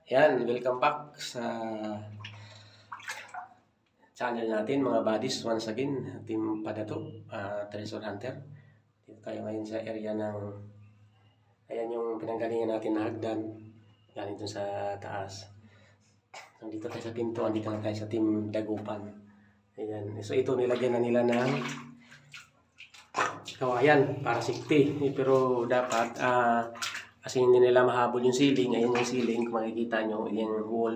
Yan, welcome back sa channel natin mga buddies. Once again, Team Padato, Treasure Hunter. Dito tayo ngayon sa area ng, ayan yung pinanggalingan natin na hagdan. Galing dun sa taas. Nandito tayo sa pinto, andito na tayo sa Team Dagupan. Ayan, so ito nilagyan na nila ng kawayan para safety. Pero dapat, kasi hindi nila mahabol yung ceiling. Ayan yung ceiling, kung makikita nyo, yung wall.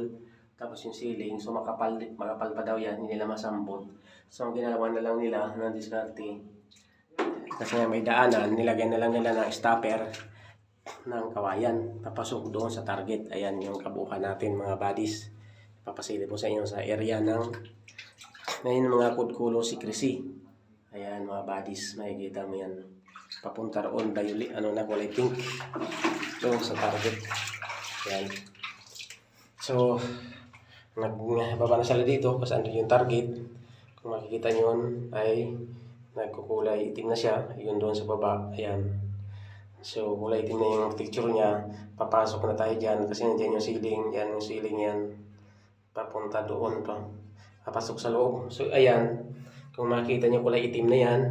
Tapos yung ceiling, so makapal pa daw yan, hindi nila masambot. So ang ginagawa na lang nila ng diskarte, kasi may daanan, nilagyan na lang nila ng stopper ng kawayan, papasok doon sa target. Ayan yung kabukan natin mga buddies. Papasilip po sa inyo sa area ng ngayon mga Kudkulo Secrecy. Ayan mga buddies, makikita mo yan. Papunta roon, na kulay pink. Doon sa target. Ayan. So, nagbaba na sila dito kasi andun yung target. Kung makikita nyo ay nagkukulay itim na siya. Yun doon sa baba. Ayan. So kulay itim na yung picture niya. Papasok na tayo dyan kasi nandiyan yung ceiling. Yan yung ceiling yan. Papunta doon pa. Papasok sa loob. So ayan. Kung makikita nyo kulay itim na yan.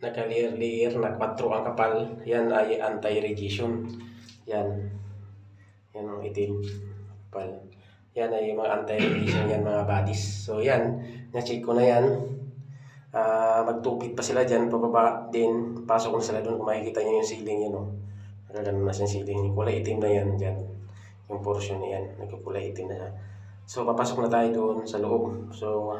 Naka-layer na 4 ang kapal. Yan ay anti-radiation. Yan. Yan ang itim. Kapal. Yan ay mga anti-radiation yan mga buddies. So yan, na-check ko na yan. Magtupit pa sila dyan, pababa din. Pasok na sila doon kung makikita nyo yung ceiling yun. Nagagano na siya ceiling. Kulay itim na yan dyan. Yung portion na yan, nagkukulay itim na siya. So papasok na tayo doon sa loob. So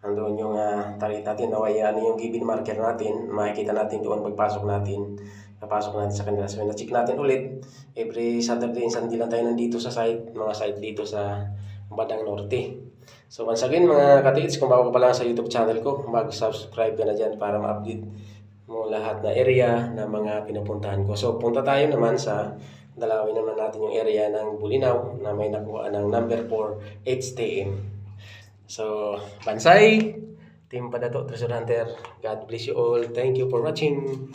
andun yung target natin. Ano yung given marker natin. Makikita natin doon pagpasok natin. Napasok natin sa kanila. So na-check natin ulit. Every Saturday and Sunday lang tayo nandito sa site. Mga site dito sa Badang Norte. So once again mga katiits, kung bago ka pa lang sa YouTube channel ko, mag-subscribe ka na dyan para ma-update mo lahat na area na mga pinupuntahan ko. So punta tayo naman sa dalawin naman natin yung area ng Bulinaw na may nakuha ng number 4 HTM. So Bansay, Team Padato, Treasure Hunter. God bless you all. Thank you for watching.